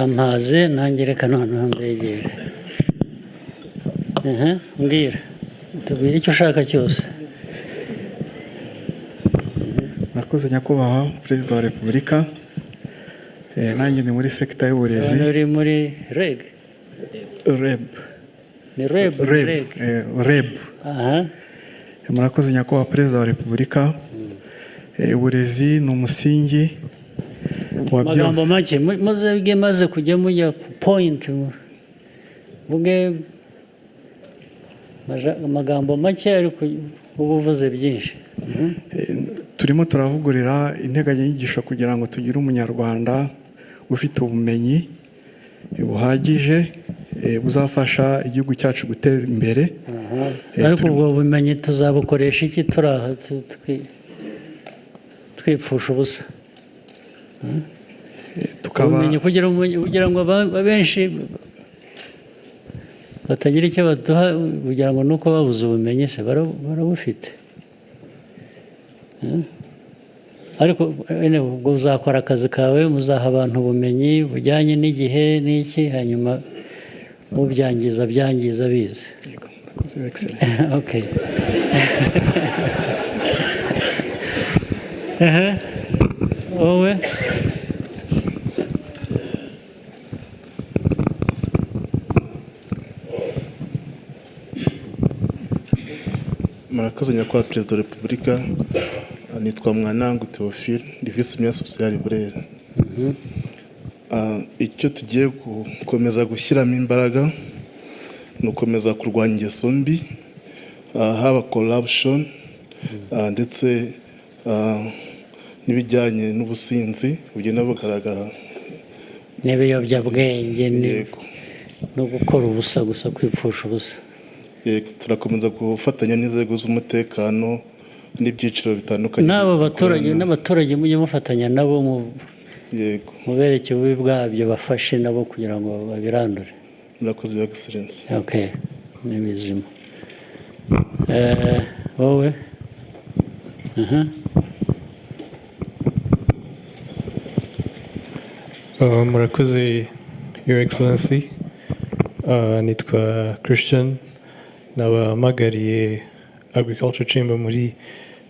amaze nangereka noneho mbegere mbwira tubwire icyo ushaka cyose. Nakoze nyakubahwa Perezida wa Repubulika, nanjye ni muri sekita y'uburezi. Uri muri REG? REB. Ni REB? REB. Murakoze nyakubahwa Perezida wa Repubulika. Uburezi ni umusingi wa byose. Magambo make maze kujya mujya point vuge amagambo make ariko ubuvuze byinshi. Turimo turavugurira integanyanyigisho kugira ngo tugire umunyarwanda ufite ubumenyi buhagije buzafasha igihugu cyacu gutera imbere. Ariko ubwo bumenyi tuzabukoresha iki turaha twipfusha ubusa? Ubumenyi kugira ngo abenshi batagira icyo baduha kugira ngo nuko babuze ubumenyi se barabufite. Ariko ubwo uzakora akazi kawe, muzaha abantu ubumenyi bujyanye n'igihe n'iki, hanyuma mubyangiza bize. Okay. Wowe murakoze nyakubahwa Perezida wa Repubulika. Nitwa Mwanangu Theophile, ndi Vice Mayor Social Burera. Icyo tugiye gukomeza gushyiramo imbaraga ni ukomeza kurwanya ingeso mbi, haba corruption ndetse n'ibijyanye n'ubusinzi bugenda bugaragara, n'ibiyobyabwenge no gukora ubusa gusa, kwipfusha ubusa. Turakomeza gufatanya n'inzego z'umutekano n'ibyiciro bitandukanye. n'abaturage mujye mufatanya nabo mubereke ububi bwabyo, bafashe nabo kugira ngo babirandure. Murakoze Your Excellency. Okay, ni bizima. Wowe murakoze Your Excellency. Nitwa Christian, nabahamagariye Agriculture Chamber muri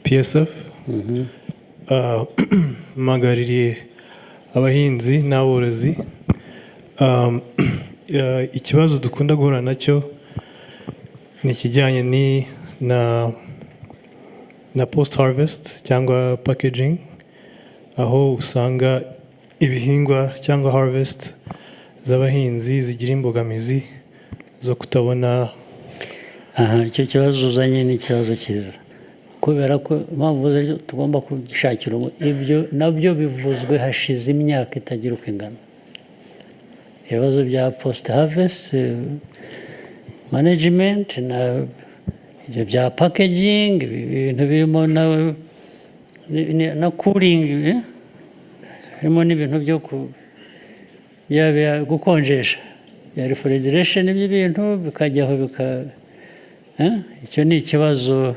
PSF. Mpamagariye abahinzi n'aborozi. Ikibazo dukunda guhura nacyo ni ikijyanye na post harvest cyangwa packaging, aho usanga ibihingwa cyangwa harvest z'abahinzi zigira imbogamizi zo kutabona. Icyo kibazo uzanye ni ikibazo cyiza, kubera ko mpamvu tugomba kugishakira ibyo nabyo bivuzwe hashize imyaka itagira uko ingana. Ibibazo bya post harvest management na ibyo bya packaging, ibintu birimo na cooling, harimo n'ibintu byo gukonjesha ya refrigeration, ibyo bintu bikajyaho icyo ni ikibazo.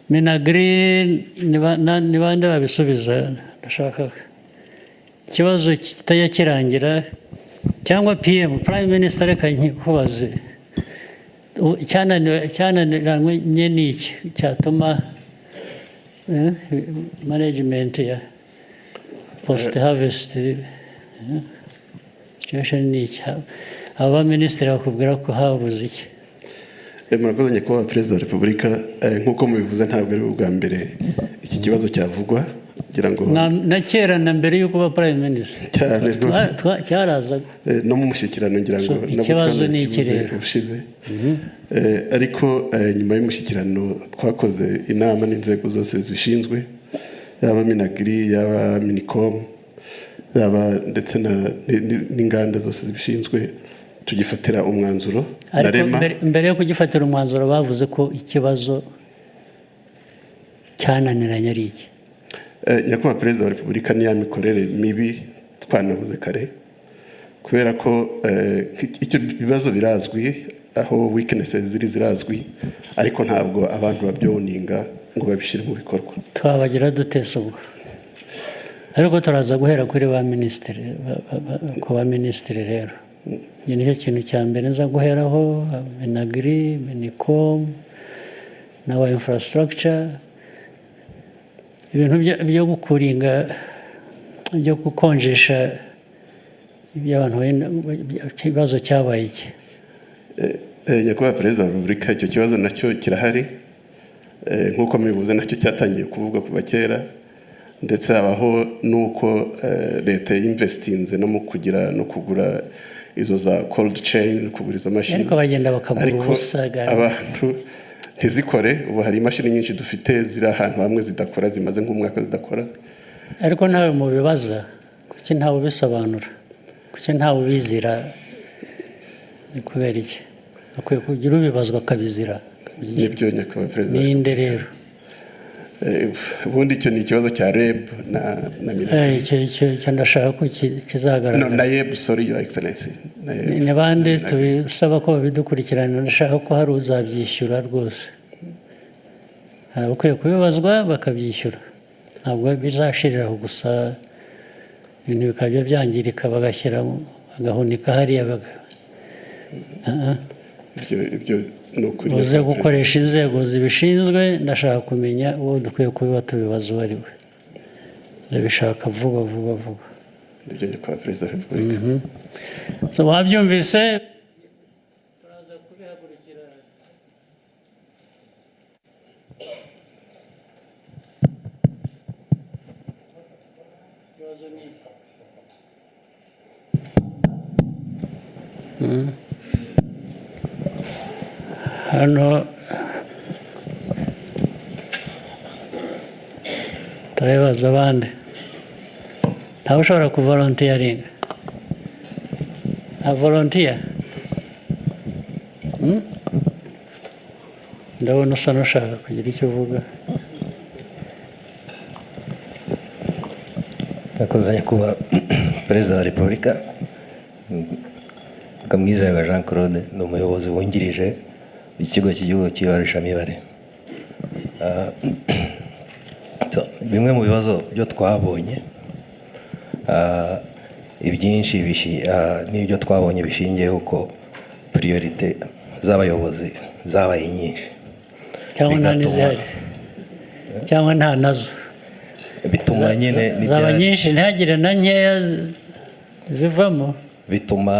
Minagri ni bande babisubiza? Ndashaka ikibazo kitajya kirangira, cyangwa PM Prime Minister reka nkikubaze, cyananiranywe ni iki cyatuma management ya post harvest situation ni iki? Aba minisitiri bakubwira ko habuze iki? Murakoze nyakubahwa Perezida wa Repubulika. Nk'uko mubivuze ntabwo ari ubwa mbere iki kibazo cyavugwa, kugira ngo na kera na mbere y'uko ba Prime Minister cyarazaga no mu mushyikirano, ngira ngo ikibazo ni iki rero ubushize. Ariko nyuma y'umushyikirano twakoze inama n'inzego zose zibishinzwe, yaba Minagri, yaba Minicom, yaba ndetse n'inganda zose zibishinzwe, tugifatira umwanzuro. Mbere yo kugifatira umwanzuro bavuze ko ikibazo cyananiranye ari iki? Nyakubahwa Perezida wa Repubulika, niya mikorere mibi twanavuze kare, kubera ko icyo bibazo birazwi, aho weaknesses zirazwi, ariko ntabwo abantu babyoninga ngo babishyire mu bikorwa. Twabagira dutese ubwo ariko turaza guhera kuri ba minisitiri ku ba minisitiri rero iki nicyo kintu cya mbere nza guheraho minagiri minicom n'aba infrastructure ibintu byo gukuringa byo gukonjesha iby'abantu ikibazo cyabaye iki nyakubahwa perezida wa repubulika icyo kibazo nacyo kirahari nk'uko mubivuze nacyo cyatangiye kuvugwa kuva kera ndetse habaho n'uko leta yinvestinze no mu kugira no kugura izo za cold chain kugura izo mashini ariko bagenda bakagura ubusa abantu ntizikore ubu hari imashini nyinshi dufite ziri ahantu hamwe zidakora zimaze nk'umwaka zidakora ariko nawe mubibaza kuki ntawe ubisobanura kuki ntawe ubizira ni kubera iki akwiye kugira ubibazwa akabizira nibyo nyakubahwa perezida ninde rero ubundi icyo ni ikibazo cya REB na minagiri icyo ndashaka ko kizagaragara na REB sorry your excellency ni bande tubisaba ko babidukurikirana ndashaka ko hari uzabyishyura rwose hari abakwiye kubibazwa bakabyishyura ntabwo bizashiriraho gusa ibintu bikaba byangirika bagashyira bagahunika hariya ibyo ni ukuri uze gukoresha inzego zibishinzwe ndashaka kumenya uwo dukwiye kubiba tubibaza uwo ari we ndabishaka vuba vuba vuba ibyo nyakubahwa perezida wa repubulika wabyumvise turaza kubihagurukira hano turabibaza abandi ntawe ushobora kuvolontiyaringa nta volontiya ndabona usa n'ushaka kugira icyo uvuga nakoze nyakubahwa perezida wa repubulika Kamwizerwa Jean Claude ni umuyobozi wungirije w'ikigo cy'igihugu cy'ibarurishamibare bimwe mu bibazo byo twabonye ibyinshi n'ibyo twabonye bishingiye uko priorite z'abayobozi zabaye nyinshi cyangwa nta n'izihari cyangwa nta nazo bituma nyine zaba nyinshi ntihagire na nkeya zivamo bituma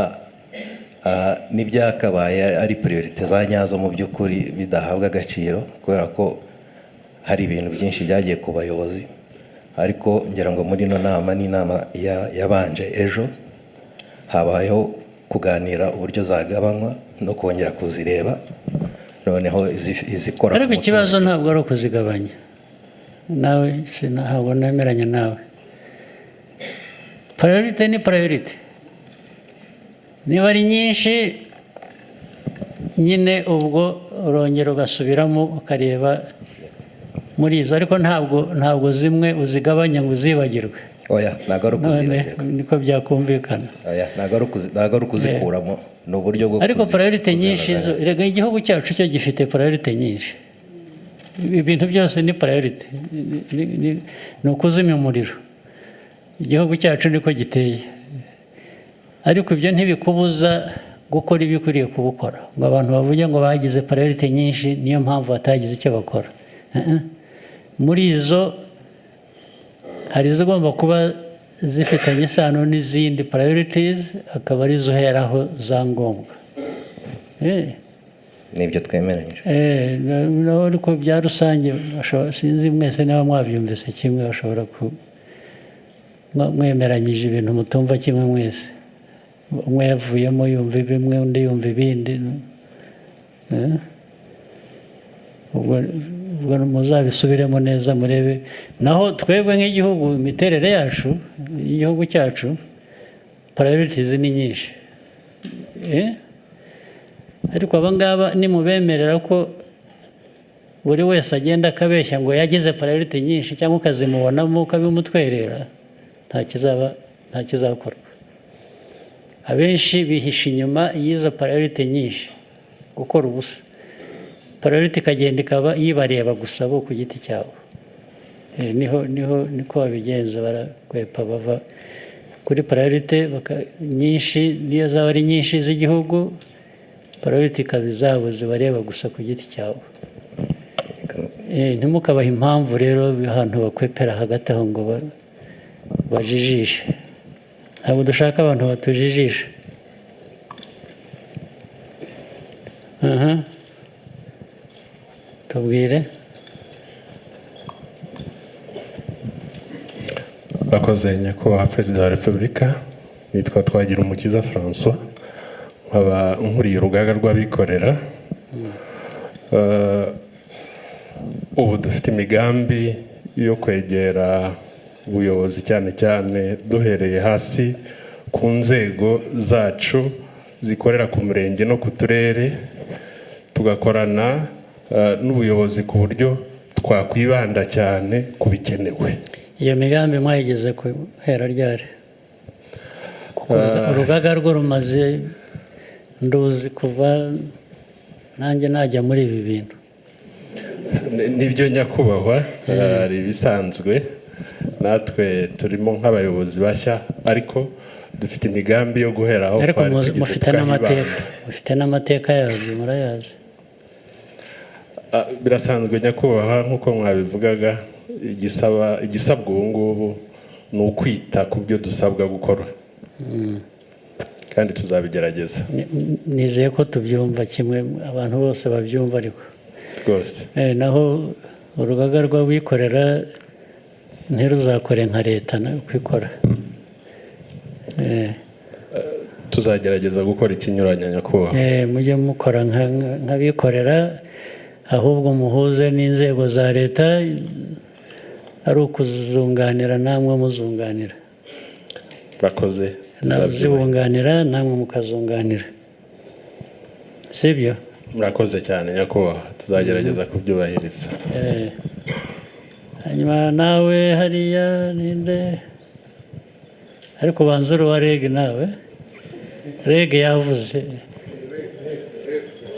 n'ibyakabaye ari priorite za nyazo mu by'ukuri bidahabwa agaciro kubera ko hari ibintu byinshi byagiye ku bayobozi ariko ngira ngo muri ino nama n'inama yabanje ejo habayeho kuganira uburyo zagabanywa no kongera kuzireba noneho izikora ariko ikibazo ntabwo ari ukuzigabanya nawe ntabwo nemeranya nawe priorite ni priorite niba ari nyinshi nyine ubwo urongera ugasubiramo ukareba muri izo ariko ntabwo zimwe uzigabanya ngo uzibagirwe oya ntabwo ari ukuzibagirwa niko byakumvikana oya ntabwo ari ukuzikuramo ni uburyo bwo ariko priorite nyinshi rega igihugu cyacu cyo gifite priorite nyinshi ibintu byose ni priorite ni ukuzimya umuriro igihugu cyacu niko giteye ariko ibyo ntibikubuza gukora ibikwiriye kubukora ngo abantu bavuge ngo bagize priorite nyinshi niyo mpamvu batagize icyo bakora muri izo hari izigomba kuba zifitanye isano n'izindi priorities akaba ari zo uheraho za ngombwa nibyo twemeranyije ariko bya rusange sinzi mwese niba mwabyumvise kimwe bashobora mwemeranyije ibintu mutumva kimwe mwese umwe yavuyemo yumva bimwe undi yumva ibindi ubwo muzabisubiremo neza murebe naho twebwe nk'igihugu imiterere yacu y'igihugu cyacu priorities ni nyinshi ariko aba ngaba nimubemerera ko buri wese agenda akabeshya ngo yagize priority nyinshi cyangwa ukazimubonamo ukabimutwerera nta kizakorwa abenshi bihisha inyuma y'izo priority nyinshi gukora ubusa priority ikagenda ikaba yibareba gusa bo ku giti cyabo niko babigenza, barakwepa bava kuri priority nyinshi, niyo zaba ari nyinshi z'igihugu, priority ikaba izabo zibareba gusa ku giti cyabo. Ntimukabaha impamvu rero ahantu bakwepera hagati aho ngo bajijishe. Ntabwo dushaka abantu batujijisha. Tubwire. Bakoze nyakubahwa Perezida wa Repubulika, nitwa Twagirumukiza François, nkaba nkuriye urugaga rw'abikorera. Ubu dufite imigambi yo kwegera ubuyobozi cyane cyane duhereye hasi ku nzego zacu zikorera ku murenge no ku turere, tugakorana n'ubuyobozi ku buryo twakwibanda cyane ku bikenewe. Iyo migambi mwayigeze kuhera ryari? Urugaga rwo rumaze nduzi kuva nanjye najya muri ibi bintu. Nibyo nyakubahwa, ari bisanzwe, natwe turimo nk'abayobozi bashya, ariko dufite imigambi yo guhera aho twari tugeze tukahibanda. Mufite n'amateka yazo murayazi? Birasanzwe nyakubahwa, nk'uko mwabivugaga, igisabwa ubu ngubu ni ukwita ku byo dusabwa gukora, kandi tuzabigerageza. Nizeye ko tubyumva kimwe, abantu bose babyumva ariko rwose. Naho urugaga rw'abikorera ntiruzakore nka leta uko ikora. Tuzagerageza gukora ikinyuranye nyakubahwa. Mujye mukora nk'abikorera, ahubwo muhuze n'inzego za leta, ari ukuzunganira namwe muzunganira. Bakoze. Zibunganira namwe mukazunganira, sibyo? Murakoze cyane nyakubahwa, tuzagerageza kubyubahiriza. Hanyuma nawe hariya ninde? Ariko banza uruwa REG nawe. REG yavuze.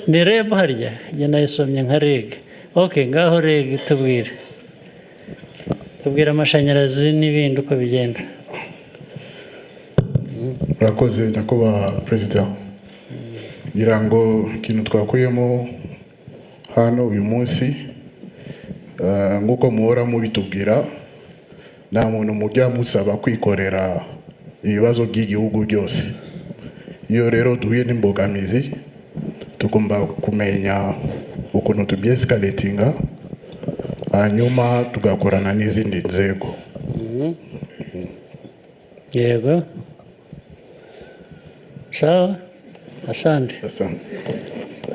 Ni REB harya? Njye nayisomye nka REG. Okay, ngaho REG tubwire. Tubwire amashanyarazi n'ibindi uko bigenda. Murakoze nyakubahwa Perezida. Ngira ngo ikintu twakuyemo hano uyu munsi, nk'uko muhora mubitubwira, nta muntu mujya musaba kwikorera ibibazo by'igihugu byose. Iyo rero duhuye n'imbogamizi, tugomba kumenya ukuntu tubyescalatinga, hanyuma tugakorana n'izindi nzego. Yego. Sawa? Asante.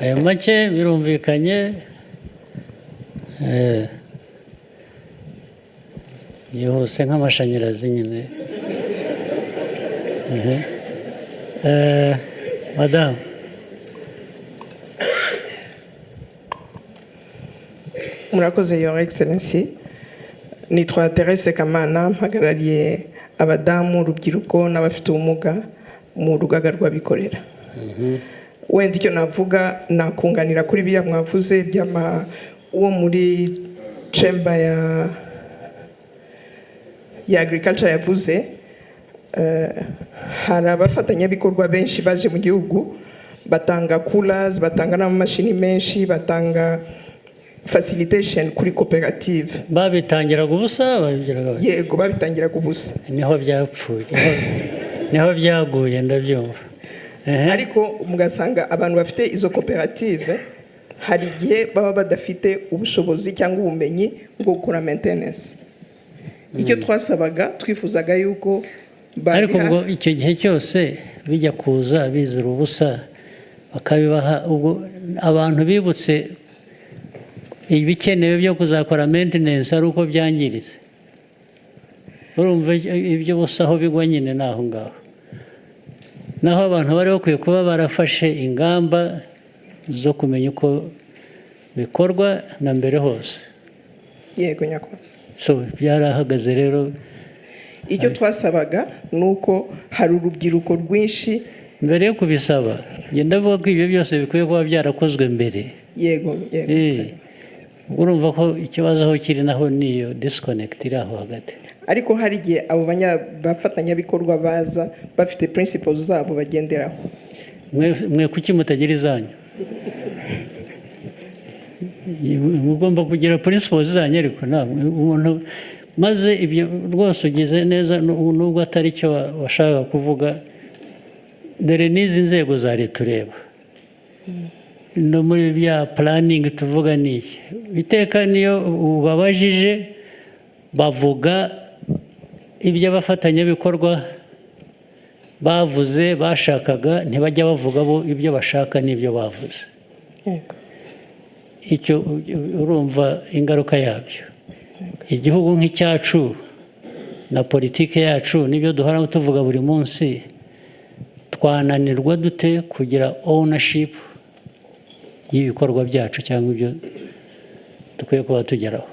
Aya make birumvikanye, yihuse nk'amashanyarazi nyine. Madame. Murakoze Your Excellency. Nitwa Terese Kamana, mpagarariye abadamu, urubyiruko n'abafite ubumuga mu rugaga rw'abikorera. Wenda icyo navuga nakunganira kuri biriya mwavuze uwo muri chamber ya agriculture yavuze. Hari abafatanyabikorwa benshi baje mu gihugu, batanga coolers, batanga n'amamashini menshi, batanga facilitation kuri koperative. Babitangiraga ubusa babigiraga? Yego, babitangiraga ubusa. Niho byapfuye, niho byaguye ndabyumva. Ariko mugasanga abantu bafite izo koperative hari igihe baba badafite ubushobozi cyangwa ubumenyi bwo gukora maintenance. Icyo twasabaga, twifuzaga yuko ariko ngo icyo gihe cyose bijya kuza bizira ubusa bakabibaha, ubwo abantu bibutse ibikenewe byo kuzakora maintenance ari uko byangiritse. Urumva ibyo busa aho bigwa nyine naho ngaho. Naho abantu bari bakwiye kuba barafashe ingamba zo kumenya uko bikorwa na mbere hose. Yego nyakubahwa. So byarahagaze rero. Icyo twasabaga nuko hari urubyiruko rwinshi. Mbere yo kubisaba, ndavuga ko ibyo byose bikwiye kuba byarakozwe mbere. Yego, yego. urumva ko ikibazo aho kiri naho niyo disconnect iri aho hagati. ariko hari igihe abo bafatanyabikorwa baza bafite principles zabo bagenderaho. Mwe kuki mutagira izanyu? Mugomba kugira principles zanyu ariko namwe umuntu maze ibyo rwose ugize neza nubwo atari cyo washaka kuvuga. Dore n'izi nzego za leta ureba no muri bya planning tuvuga n'iki iteka niyo ubabajije bavuga ibyo abafatanyabikorwa bavuze bashakaga, ntibajya bavuga bo ibyo bashaka n'ibyo bavuze. Icyo urumva ingaruka yabyo. Igihugu nk'icyacu na politiki yacu n'ibyo duhora tuvuga buri munsi, twananirwa dute kugira ownership y'ibikorwa byacu cyangwa ibyo dukwiye kuba tugeraho.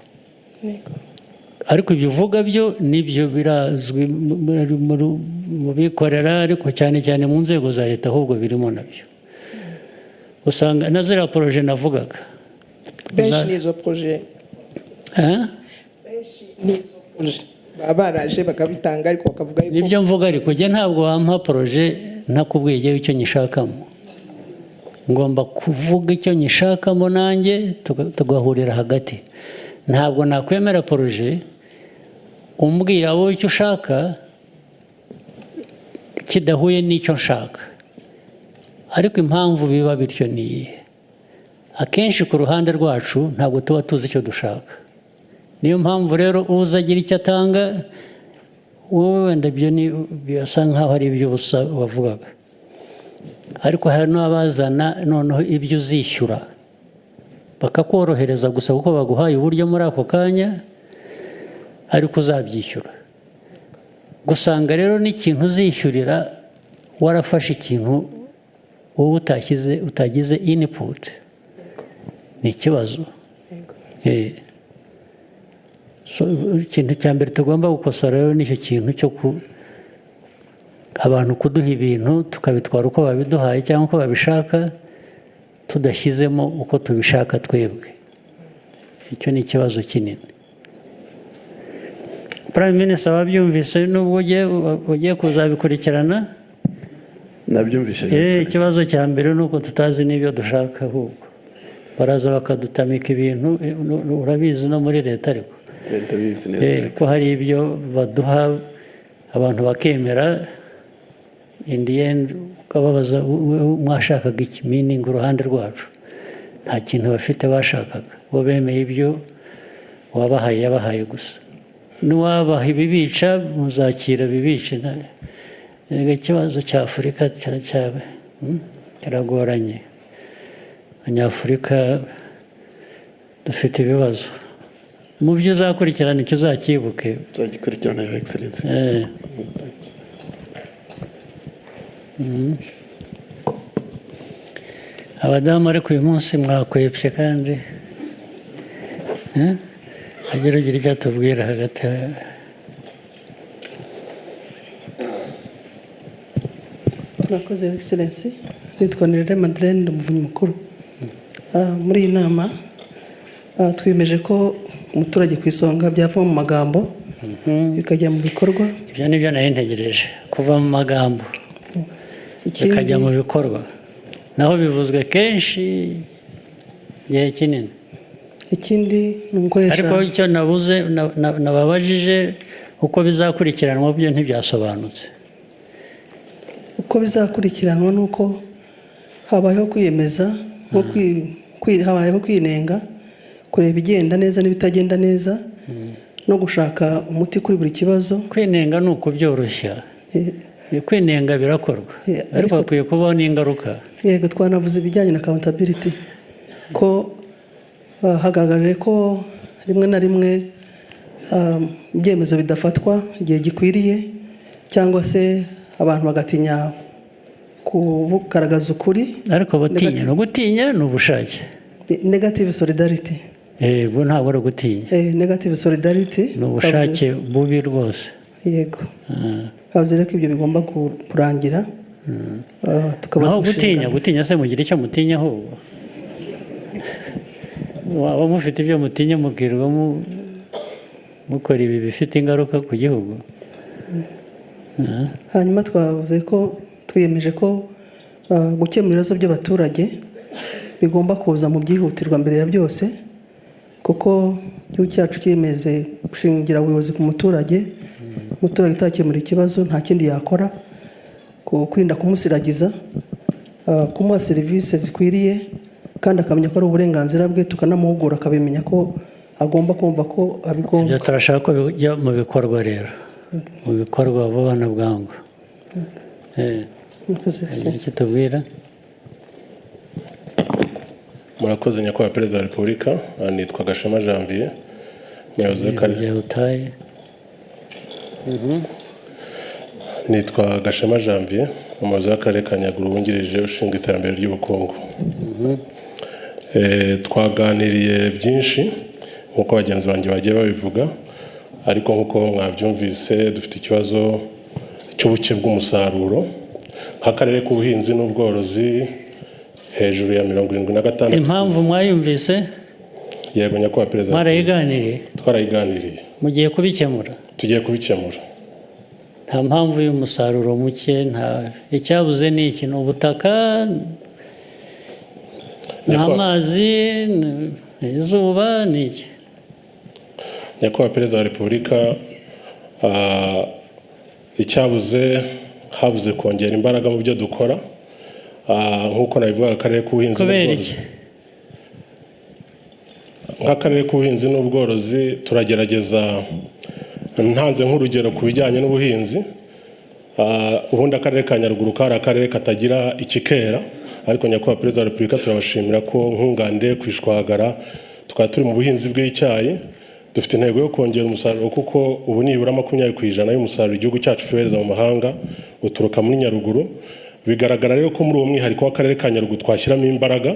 Ariko ibyo uvuga byo nibyo birazwi mu bikorera, ariko cyane cyane mu nzego za leta ahubwo birimo nabyo. Usanga na ziriya poroje navugaga benshi n'izo poroje baba baraje bakabitanga ariko bakavuga yuko nibyo mvuga, ariko njye ntabwo wampa poroje ntakubwiye icyo nyishakamo. Ngomba kuvuga icyo nyishakamo nanjye tugahurira hagati. Ntabwo nakwemera poroje umbwira wowe icyo ushaka kidahuye n'icyo nshaka. Ariko impamvu biba bityo ni iyihe? Akenshi ku ruhande rwacu ntabwo tuba tuzi icyo dushaka. Niyo mpamvu rero uza agira icyo atanga, wowe wenda ibyo bisa nkaho ari iby'ubusa wavugaga. Ariko hari n'abazana noneho ibyo uzishyura bakakorohereza gusa kuko baguhaye uburyo muri ako kanya, ariko uzabyishyura. Gusanga rero n'ikintu uzishyurira warafashe ikintu wowe utagize input, ni ikibazo. Ikintu cya mbere tugomba gukosora rero nicyo kintu cyo abantu kuduha ibintu tukabitwara uko babiduhaye cyangwa uko babishaka, tudashyizemo uko tubishaka twebwe. Icyo ni ikibazo kinini. Prime Minister wabyumvise nubwo ugiye kuzabikurikirana? Nabyumvise. Ikibazo cya mbere ni uko tutazi n'ibyo dushaka, ahubwo baraza bakadutamika ibintu. Urabizi no muri leta ariko ko hari ibyo baduha abantu bakemera, in the end ukababaza mwashakaga iki, meaning uruhande rwacu nta kintu bafite bashakaga, bo bemeye ibyo wabahaye yabahaye gusa. N'uwabaha ibibica muzakira bibice. Ikibazo cya Afurika kiragoranye. Abanyafurika dufite ibibazo. Mu byo uzakurikirana icyo uzakibuke. Uzagikurikirana, Your Excellency. Abadamu ariko uyu munsi mwakwepye kandi agira icyo atubwira hagati. Murakoze, Your Excellency. Nitwa Nirere Madeleine, Umuvunyi Mukuru. Muri iyi nama twiyemeje ko umuturage ku isonga byava mu magambo bikajya mu bikorwa. Ibyo ni byo nari ntegereje, kuva mu magambo bikajya mu bikorwa. Naho bivuzwe kenshi igihe kinini. Ikindi ni ugukoresha, ariko icyo nabuze nababajije uko bizakurikiranwa byo ntibyasobanutse. Uko bizakurikiranwa ni uko habayeho kwiyemeza, habayeho kwinenga, kureba igenda neza n'ibitagenda neza, no gushaka umuti kuri buri kibazo. Kwinenga ni ukubyoroshya. Kwinenga birakorwa, ariko hakwiye kubaho n'ingaruka. Yego, twanavuze ibijyanye na accountability, ko hagaragaje ko rimwe na rimwe ibyemezo bidafatwa igihe gikwiriye, cyangwa se abantu bagatinya kugaragaza ukuri. Ariko gutinya ni ubushake. Negative solidarity. Bo ntabwo ari ugutinya. Negative solidarity ni ubushake bubi rwose. Yego. Havuze rero ko ibyo bigomba kurangira. Naho gutinya se mugira icyo mutinya ahubwo. waba mufite ibyo mutinya mubwirwa mukora ibi bifite ingaruka ku gihugu. hanyuma twavuze ko twiyemeje ko gukemura ibibazo by'abaturage bigomba kuza mu byihutirwa mbere ya byose, kuko igihugu cyacu cyemeze gushingira ubuyobozi ku muturage. Umuturage utakemura ikibazo nta kindi yakora, kwirinda kumusiragiza, kumuha serivisi zikwiriye kandi akamenya ko ari uburenganzira bwe, tukanamuhugura akabimenya ko agomba kumva ko abigomba. Ibyo turashaka ko bijya mu bikorwa rero, mu bikorwa vuba na bwangu. Iki tubwira? Murakoze nyakubahwa perezida wa repubulika. Nitwa Gashema Janvier, umuyobozi w'akarere. Nitwa Gashema Janvier, umuyobozi w'akarere ka Nyaruguru wungirije ushinzwe iterambere ry'ubukungu. Twaganiriye byinshi nk'uko bagenzi banjye bagiye babivuga, ariko nk'uko mwabyumvise dufite ikibazo cy'ubuke bw'umusaruro nk'akarere k'ubuhinzi n'ubworozi hejuru ya 76. Impamvu mwayumvise? Yego nyakubahwa perezida. Mwarayiganiriye? Twarayiganiriye. Mugiye kubikemura? Tugiye kubikemura. Nta mpamvu y'umusaruro muke, nta icyabuze ni iki? Ni ubutaka, n'amazi, izuba, ni iki? Nyakubahwa perezida wa repubulika, icyabuze habuze kongera imbaraga mu byo dukora, nk'uko nabivuga akarere k'ubuhinzi n'ubworozi. Nk'akarere k'ubuhinzi n'ubworozi turagerageza, ntanze nk'urugero ku bijyanye n'ubuhinzi. Ubundi akarere ka Nyaruguru kari akarere katagira ikikera, ariko nyakubahwa perezida wa repubulika turabashimira ko nkungande kwishwagara tukaba turi mu buhinzi bw'icyayi. Dufite intego yo kongera umusaruro kuko ubu nibura 20% y'umusaruro igihugu cyacu cyohereza mu mahanga uturuka muri Nyaruguru. Bigaragara rero ko muri uwo mwihariko w'akarere ka Nyaruguru twashyiramo imbaraga,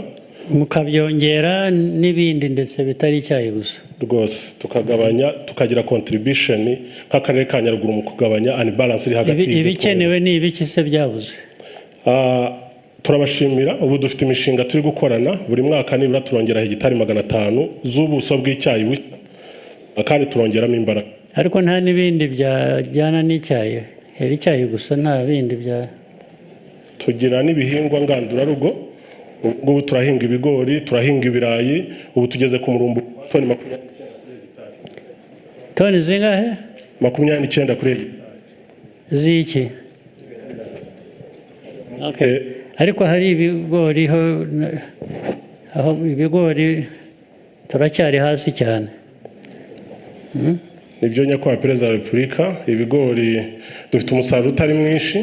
mukabyongera n'ibindi ndetse bitari icyayi gusa. Rwose tukagabanya, tukagira contribution nk'akarere ka Nyaruguru mu kugabanya unbalance iri hagati y'ibyo. Ibikenewe ni ibiki se byabuze? Turabashimira, ubu dufite imishinga turi gukorana, buri mwaka nibura turongera hegitari 500 z'ubuso bw'icyayi, kandi turongeramo imbaraga. Ariko nta n'ibindi byajyana n'icyayi, hera icyayi gusa, nta bindi bya. Tugira n'ibihingwa ngandurarugo. Ubu turahinga ibigori, turahinga ibirayi, ubu tugeze ku murumbu toni 29. Toni zingahe? 29 kuri hegitari. Ziki? Okay. Ariko hari ibigori aho ibigori turacyari hasi cyane. Nibyo nyakubahwa perezida wa repubulika, ibigori dufite umusaruro utari mwinshi.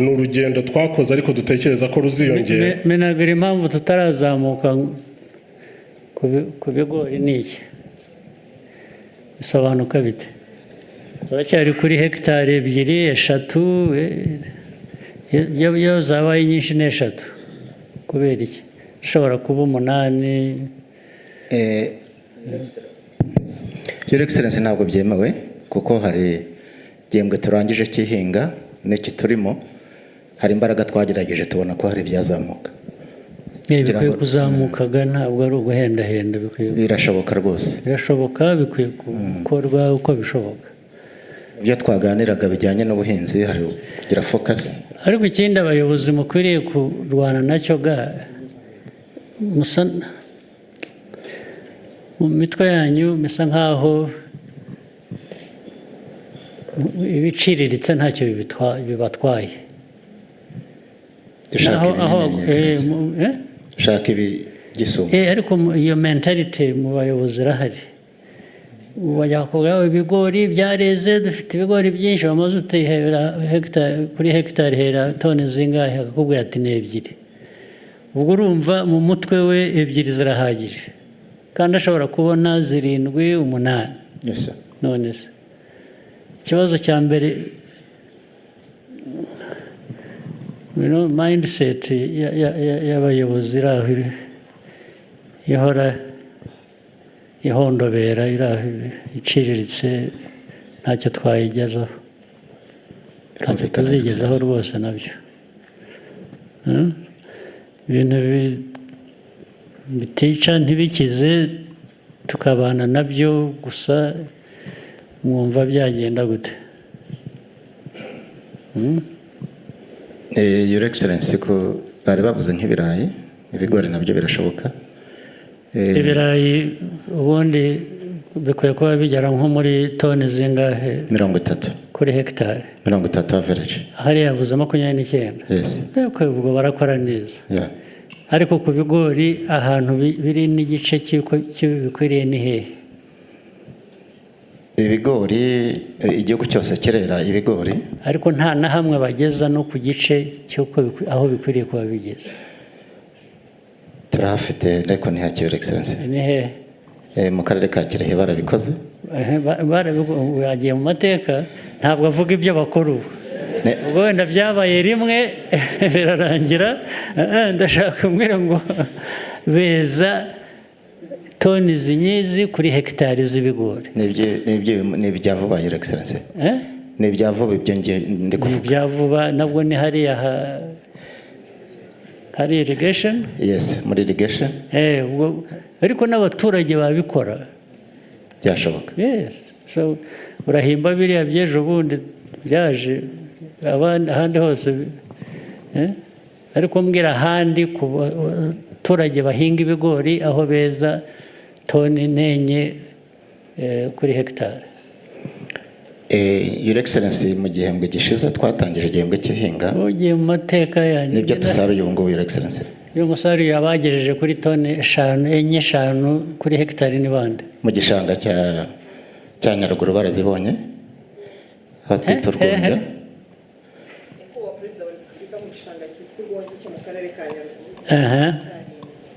Ni urugendo twakoze ariko dutekereza ko ruziyongera. Menagura impamvu tutarazamuka ku bigori ni iki? Bisobanuka bite? Turacyari kuri hegitari 2, 3, iyo zabaye nyinshi ni 3. Kubera iki? Ushobora kuba 8. Your Excellency, ntabwo byemewe kuko hari igihembwe turangije cy'ihinga n'iki turimo, hari imbaraga twagerageje tubona ko hari ibyazamuka. Bikwiye kuzamukaga, ntabwo ari uguhendahenda. Birashoboka rwose. Birashoboka, bikwiye gukorwa uko bishoboka. Ibyo twaganiraga bijyanye n'ubuhinzi hari kugira focus. Ariko ikindi abayobozi mukwiriye kurwana nacyo mu mitwe yanyu misa nkaho ibiciriritse ntacyo bibatwaye. Dushaka ibigisumba. Ariko iyo mentality mu bayobozi irahari. Wajya kuvuga ibigori byareze, dufite ibigori byinshi, bamaze utihera kuri hegitari hera toni zingahe, akakubwira ati ni 2. Ubwo urumva mu mutwe we 2 zirahagije, kandi ashobora kubona 7, 8. Yes. None se ikibazo cya mbere, mindset y'abayobozi iraho ihora ihondobera, iraho iciriritse, ntacyo twayigezaho, ntacyo tuzigezaho rwose nabyo. Ibintu bitica ntibikize tukabana nabyo gusa mwumva byagenda gute? Your Excellency ko bari bavuze nk'ibirayi, ibigori nabyo birashoboka. Ibirayi ubundi bikwiye kuba bigera nko muri toni zingahe? 30 kuri hegitari. 30 average. Hariya yavuze 29. Yes. Ubwo barakora neza. Yeah. Ariko ku bigori ahantu biri n'igice bikwiriye ni hehe? Ibigori igihugu cyose kirera ibigori, ariko nta na hamwe bageza no ku gice cy'uko aho bikwiriye kuba bigeze. Turahafite ariko ntihake Your Excellency. Ni hehe? Mu karere ka Kirehe barabikoze. Bagiye mu mateka ntabwo avuga ibyo bakora ubu. Ubwo wenda byabaye rimwe birarangira, ndashaka kumwira ngo beza toni zinyizi kuri hegitari z'ibigori. Ni ibyavuba Your Excellency. Ni ibyavuba ibyo ndi kuvuga. Ibyavuba nabwo ni hariya hari irrigation? Yes, muri irrigation. Ariko n'abaturage babikora byashoboka. Yes. So urahimba biriya by'ejo bundi byaje ahandi hose, ariko mbwira ahandi ku baturage bahinga ibigori aho beza toni nenye kuri hegitari. Your Excellency, mu gihembwe gishize twatangije igihembwe cy'ihinga. Ugiye mu mateka yanyu nibyo tusaruye ubu ngubu Your Excellency. Uyu musaruro yabagejeje kuri toni 5 kuri hegitari ni bande? Mu gishanga cya Nyaruguru barazibonye aho twita Urwunja.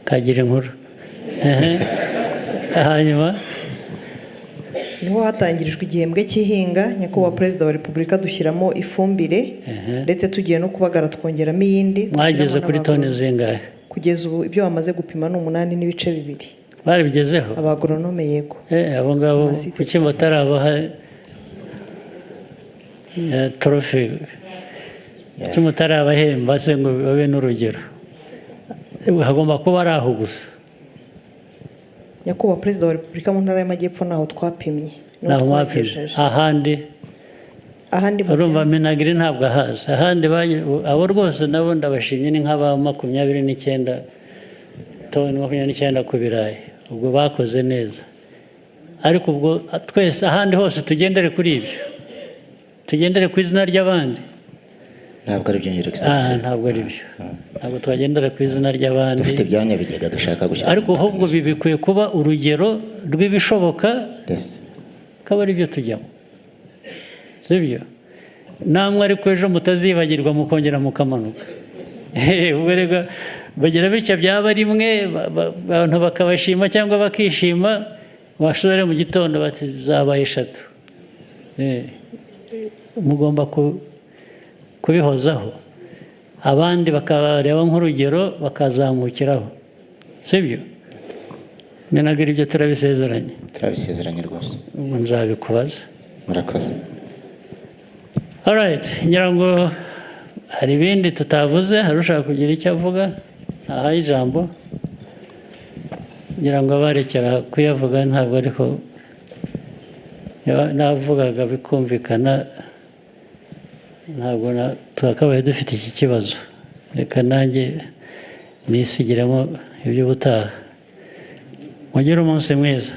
Kagira inkuru. Hanyuma niho hatangirijwe igihembwe cy'ihinga. Nyakubahwa Perezida wa Repubulika dushyiramo ifumbire ndetse tugiye no kubagara twongeramo iyindi. Mwageze kuri toni zingahe? Kugeza ubu ibyo bamaze gupima ni 8.2. Barabigezeho? Abagoronome yego. Abo ngabo kuki batarabaha trophy? Kuki mutarabahemba se ngo babe n'urugero? Hagomba kuba ari aho gusa. Nyakubahwa Perezida wa Repubulika mu ntara y'Amajyepfo naho twapimye. Naho mwapimye. Ahandi urumva Minagri ntabwo ahazi. Ahandi abo rwose nabo ndabashimye ni nk'aba 29 toni 29 ku birayi. Ubwo bakoze neza. Ariko ubwo twese ahandi hose tugendere kuri ibyo. Tugendere ku izina ry'abandi. Ntabwo ari byo Your Excellency. Ntabwo ari byo. Ntabwo twagendera ku izina ry'abandi. Dufite ibyanya bigega dushaka gushyira. Ariko ahubwo bibikwiye kuba urugero rw'ibishoboka. Yes. Kaba ari byo tujyamo. Sibyo? Namwe ariko ejo mutazibagirwa mukongera mukamanuka. Ubwo rega bagira bityo byaba rimwe abantu bakabashima cyangwa bakishima, washore mu gitondo bati zabaye 3. Mugomba kubihozaho. Abandi bakareba nk'urugero bakazamukiraho. Sibyo? Menagira ibyo turabisezeranye. Turabisezeranye rwose. Nzabikubaza. Murakoze. Alright, ngira ngo hari ibindi tutavuze, hari ushaka kugira icyo avuga, ntahaye ijambo. Ngira ngo abarekera kuyavuga ntabwo ariko navugaga bikumvikana, ntabwo twakabaye dufite iki kibazo. Reka nanjye nisigiremo iby'ubutaha. Mugire umunsi mwiza.